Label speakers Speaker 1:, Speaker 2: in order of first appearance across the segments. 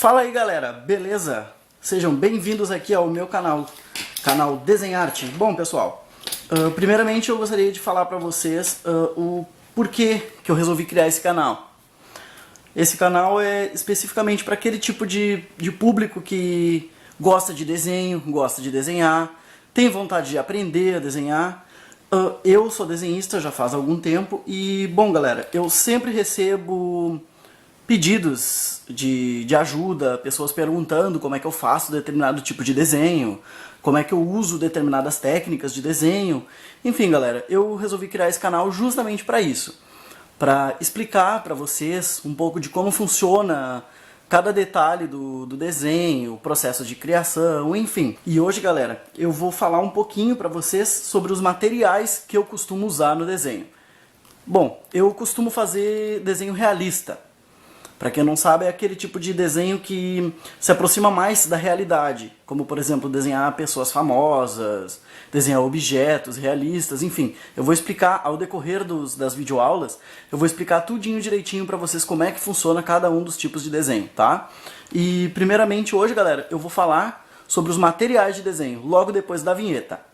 Speaker 1: Fala aí galera, beleza? Sejam bem-vindos aqui ao meu canal Desenharte. Bom pessoal, primeiramente eu gostaria de falar para vocês o porquê que eu resolvi criar esse canal. Esse canal é especificamente para aquele tipo de público que gosta de desenho, gosta de desenhar, tem vontade de aprender a desenhar. Eu sou desenhista já faz algum tempo e, bom galera, eu sempre recebo pedidos de ajuda, pessoas perguntando como é que eu faço determinado tipo de desenho, como é que eu uso determinadas técnicas de desenho. Enfim galera, eu resolvi criar esse canal justamente para isso, para explicar para vocês um pouco de como funciona cada detalhe do desenho, o processo de criação, enfim. E hoje galera, eu vou falar um pouquinho para vocês sobre os materiais que eu costumo usar no desenho. Bom, eu costumo fazer desenho realista. Para quem não sabe, é aquele tipo de desenho que se aproxima mais da realidade, como por exemplo desenhar pessoas famosas, desenhar objetos realistas, enfim. Eu vou explicar ao decorrer das videoaulas, eu vou explicar tudinho direitinho para vocês como é que funciona cada um dos tipos de desenho, tá? E primeiramente hoje, galera, eu vou falar sobre os materiais de desenho, logo depois da vinheta.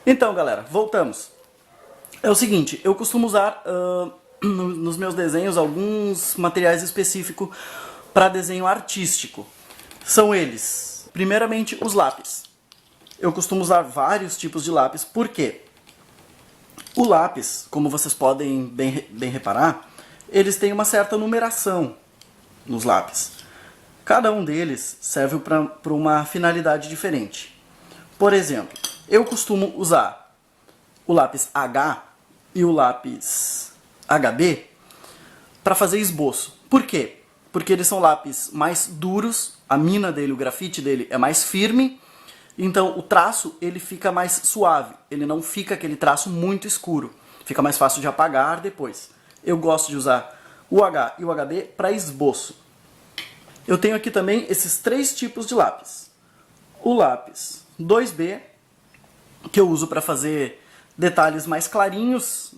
Speaker 1: Então galera, voltamos. É o seguinte, eu costumo usar nos meus desenhos alguns materiais específicos para desenho artístico. São eles, primeiramente os lápis. Eu costumo usar vários tipos de lápis, por quê? O lápis, como vocês podem bem reparar, eles têm uma certa numeração nos lápis. Cada um deles serve para uma finalidade diferente. Por exemplo, eu costumo usar o lápis H e o lápis HB para fazer esboço. Por quê? Porque eles são lápis mais duros, a mina dele, o grafite dele é mais firme, então o traço ele fica mais suave, ele não fica aquele traço muito escuro, fica mais fácil de apagar depois. Eu gosto de usar o H e o HB para esboço. Eu tenho aqui também esses três tipos de lápis. O lápis 2B, que eu uso para fazer detalhes mais clarinhos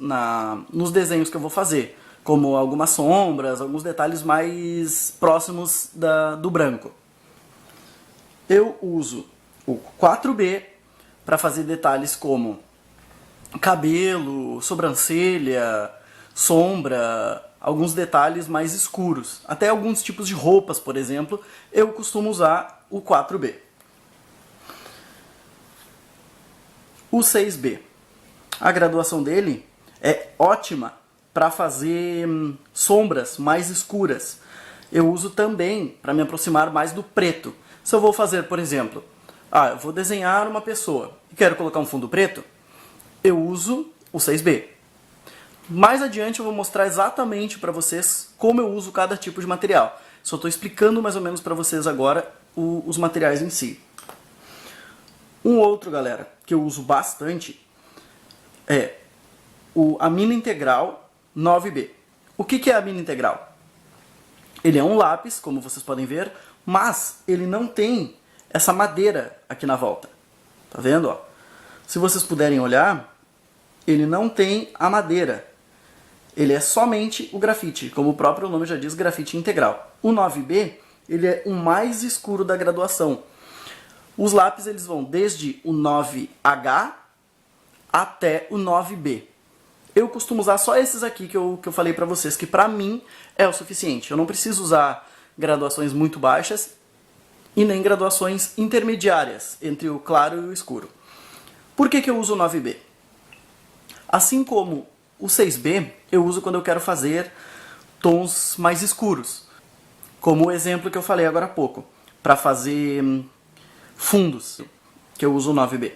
Speaker 1: nos desenhos que eu vou fazer, como algumas sombras, alguns detalhes mais próximos do branco. Eu uso o 4B para fazer detalhes como cabelo, sobrancelha, sombra, alguns detalhes mais escuros. Até alguns tipos de roupas, por exemplo, eu costumo usar o 4B. O 6B, a graduação dele é ótima para fazer sombras mais escuras. Eu uso também para me aproximar mais do preto. Se eu vou fazer, por exemplo, eu vou desenhar uma pessoa e quero colocar um fundo preto, eu uso o 6B. Mais adiante eu vou mostrar exatamente para vocês como eu uso cada tipo de material. Só estou explicando mais ou menos para vocês agora os materiais em si. Um outro, galera, que eu uso bastante é a mina integral 9B. O que é a mina integral? Ele é um lápis, como vocês podem ver, mas ele não tem essa madeira aqui na volta. Tá vendo? Ó? Se vocês puderem olhar, ele não tem a madeira. Ele é somente o grafite, como o próprio nome já diz, grafite integral. O 9B, ele é o mais escuro da graduação. Os lápis eles vão desde o 9H até o 9B. Eu costumo usar só esses aqui que eu falei pra vocês, que pra mim é o suficiente. Eu não preciso usar graduações muito baixas e nem graduações intermediárias entre o claro e o escuro. Por que eu uso o 9B? Assim como o 6B, eu uso quando eu quero fazer tons mais escuros. Como o exemplo que eu falei agora há pouco, para fazer fundos, que eu uso o 9B.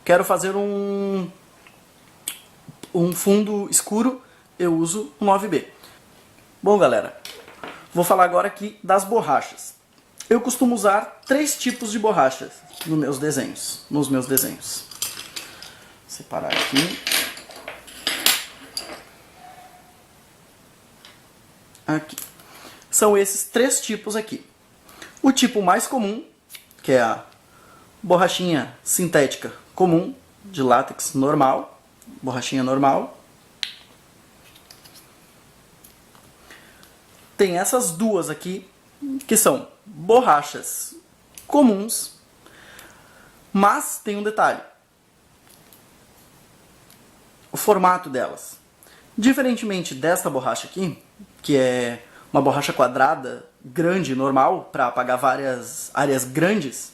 Speaker 1: Quero fazer um fundo escuro, eu uso o 9B. Bom, galera, vou falar agora aqui das borrachas. Eu costumo usar três tipos de borrachas nos meus desenhos. Vou separar aqui. Aqui. São esses três tipos aqui. O tipo mais comum, que é a borrachinha sintética comum, de látex normal, borrachinha normal. Tem essas duas aqui, que são borrachas comuns, mas tem um detalhe. O formato delas. Diferentemente desta borracha aqui, que é uma borracha quadrada, grande, normal, para apagar várias áreas grandes,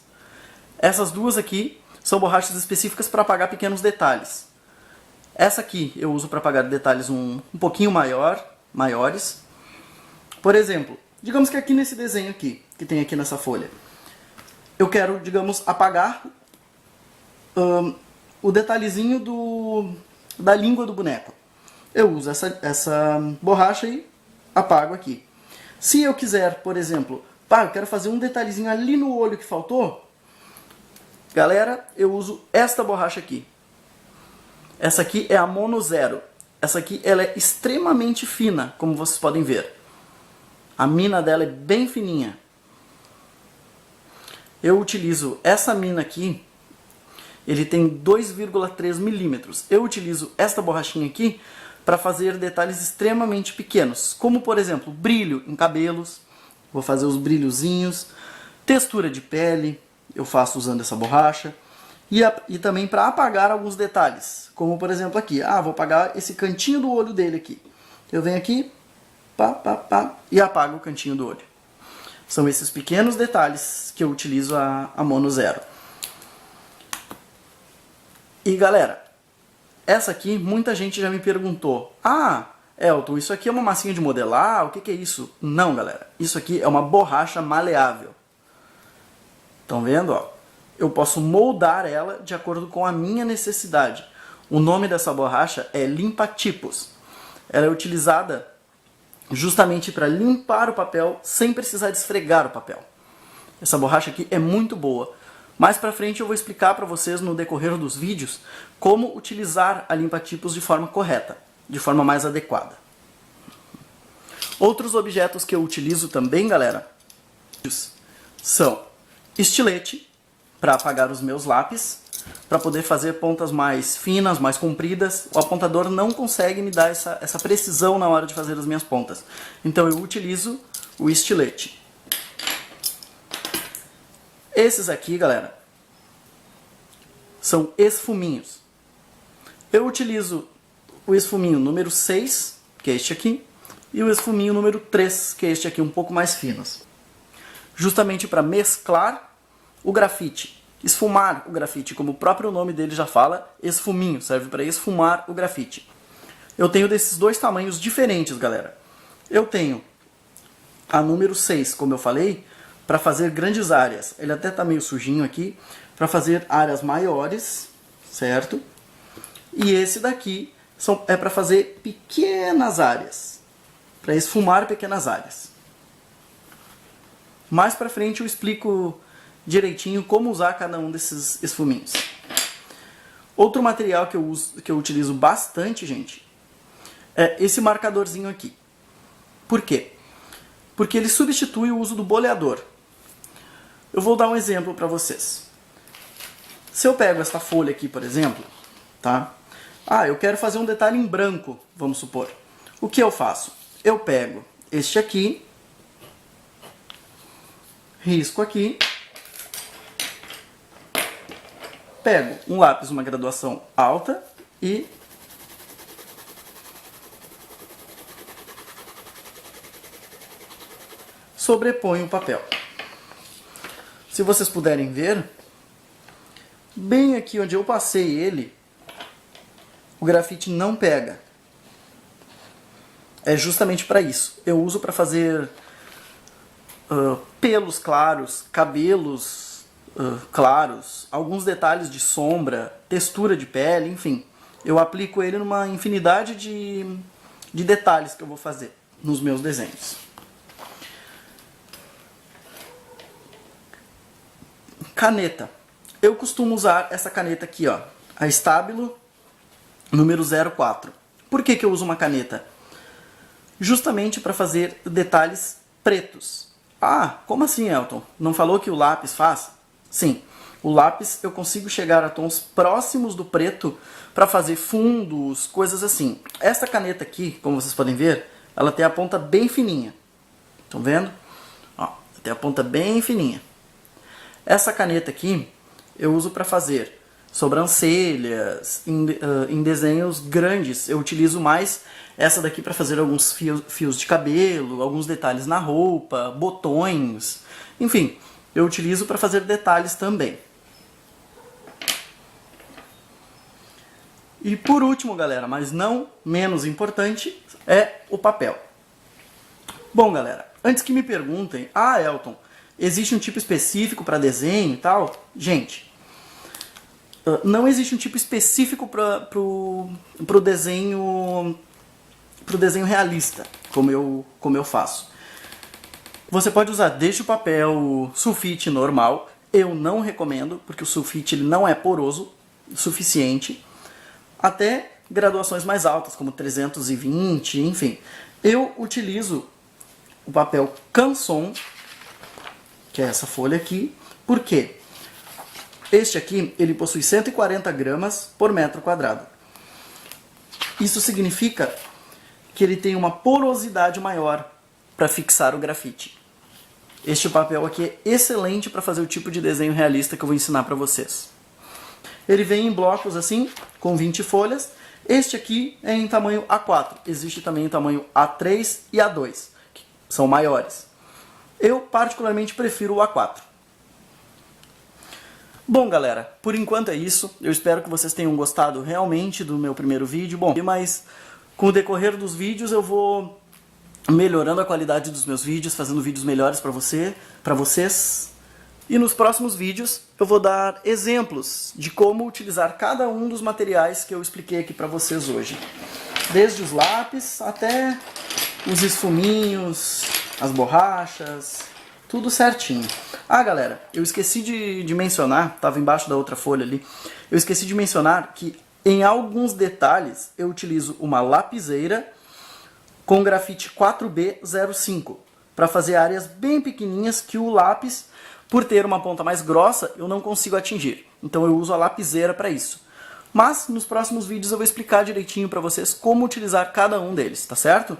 Speaker 1: essas duas aqui são borrachas específicas para apagar pequenos detalhes. Essa aqui eu uso para apagar detalhes um pouquinho maiores. Por exemplo, digamos que aqui nesse desenho aqui, que tem aqui nessa folha, eu quero, digamos, apagar o detalhezinho da língua do boneco. Eu uso essa borracha e apago aqui. Se eu quiser, por exemplo, eu quero fazer um detalhezinho ali no olho que faltou, galera, eu uso esta borracha aqui. Essa aqui é a Mono Zero. Essa aqui ela é extremamente fina, como vocês podem ver. A mina dela é bem fininha. Eu utilizo essa mina aqui, ele tem 2,3 milímetros. Eu utilizo esta borrachinha aqui para fazer detalhes extremamente pequenos, como por exemplo, brilho em cabelos, vou fazer os brilhozinhos, textura de pele, eu faço usando essa borracha, e também para apagar alguns detalhes, como por exemplo aqui, vou apagar esse cantinho do olho dele aqui. Eu venho aqui, e apago o cantinho do olho. São esses pequenos detalhes que eu utilizo a Mono Zero. E galera, essa aqui muita gente já me perguntou: Elton, isso aqui é uma massinha de modelar? O que é isso? Não, galera, isso aqui é uma borracha maleável. Estão vendo? Ó? Eu posso moldar ela de acordo com a minha necessidade. O nome dessa borracha é limpa-tipos. Ela é utilizada justamente para limpar o papel sem precisar de esfregar o papel. Essa borracha aqui é muito boa. Mais pra frente eu vou explicar para vocês no decorrer dos vídeos como utilizar a limpa-tipos de forma correta, de forma mais adequada. Outros objetos que eu utilizo também, galera, são estilete para apagar os meus lápis, para poder fazer pontas mais finas, mais compridas. O apontador não consegue me dar essa precisão na hora de fazer as minhas pontas. Então eu utilizo o estilete. Esses aqui, galera, são esfuminhos. Eu utilizo o esfuminho número 6, que é este aqui, e o esfuminho número 3, que é este aqui, um pouco mais finos. Justamente para mesclar o grafite, esfumar o grafite, como o próprio nome dele já fala, esfuminho, serve para esfumar o grafite. Eu tenho desses dois tamanhos diferentes, galera. Eu tenho a número 6, como eu falei, para fazer grandes áreas. Ele até está meio sujinho aqui, para fazer áreas maiores, certo? E esse daqui é para fazer pequenas áreas, para esfumar pequenas áreas. Mais para frente eu explico direitinho como usar cada um desses esfuminhos. Outro material que eu utilizo bastante, gente, é esse marcadorzinho aqui. Por quê? Porque ele substitui o uso do boleador. Eu vou dar um exemplo para vocês. Se eu pego esta folha aqui, por exemplo, tá? Eu quero fazer um detalhe em branco, vamos supor. O que eu faço? Eu pego este aqui, risco aqui, pego um lápis, uma graduação alta e sobreponho o papel. Se vocês puderem ver, bem aqui onde eu passei ele, o grafite não pega. É justamente para isso. Eu uso para fazer pelos claros, cabelos claros, alguns detalhes de sombra, textura de pele, enfim. Eu aplico ele numa infinidade de detalhes que eu vou fazer nos meus desenhos. Caneta. Eu costumo usar essa caneta aqui, ó, a Stabilo número 04. Por que eu uso uma caneta? Justamente para fazer detalhes pretos. Como assim, Elton? Não falou que o lápis faz? Sim. O lápis eu consigo chegar a tons próximos do preto para fazer fundos, coisas assim. Essa caneta aqui, como vocês podem ver, ela tem a ponta bem fininha. Estão vendo? Ó, tem a ponta bem fininha. Essa caneta aqui eu uso para fazer sobrancelhas, em desenhos grandes. Eu utilizo mais essa daqui para fazer alguns fios de cabelo, alguns detalhes na roupa, botões, enfim, eu utilizo para fazer detalhes também. E por último, galera, mas não menos importante, é o papel. Bom, galera, antes que me perguntem, Elton, existe um tipo específico para desenho e tal? Gente, não existe um tipo específico para o desenho realista, como eu faço. Você pode usar desde o papel sulfite normal, eu não recomendo, porque o sulfite ele não é poroso o suficiente, até graduações mais altas, como 320, enfim. Eu utilizo o papel Canson, que é essa folha aqui, por quê? Este aqui, ele possui 140 gramas por metro quadrado. Isso significa que ele tem uma porosidade maior para fixar o grafite. Este papel aqui é excelente para fazer o tipo de desenho realista que eu vou ensinar para vocês. Ele vem em blocos assim, com 20 folhas. Este aqui é em tamanho A4. Existe também em tamanho A3 e A2, que são maiores. Eu particularmente prefiro o A4. Bom, galera, por enquanto é isso. Eu espero que vocês tenham gostado realmente do meu primeiro vídeo. Bom, mas com o decorrer dos vídeos eu vou melhorando a qualidade dos meus vídeos, fazendo vídeos melhores para vocês. E nos próximos vídeos eu vou dar exemplos de como utilizar cada um dos materiais que eu expliquei aqui para vocês hoje. Desde os lápis até os esfuminhos, as borrachas, tudo certinho. Galera, eu esqueci de mencionar, estava embaixo da outra folha ali, eu esqueci de mencionar que em alguns detalhes eu utilizo uma lapiseira com grafite 4B05 para fazer áreas bem pequenininhas que o lápis, por ter uma ponta mais grossa, eu não consigo atingir. Então eu uso a lapiseira para isso. Mas nos próximos vídeos eu vou explicar direitinho para vocês como utilizar cada um deles, tá certo?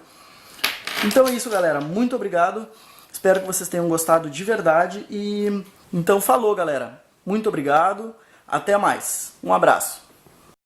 Speaker 1: Então é isso, galera. Muito obrigado. Espero que vocês tenham gostado de verdade. E então falou, galera. Muito obrigado. Até mais. Um abraço.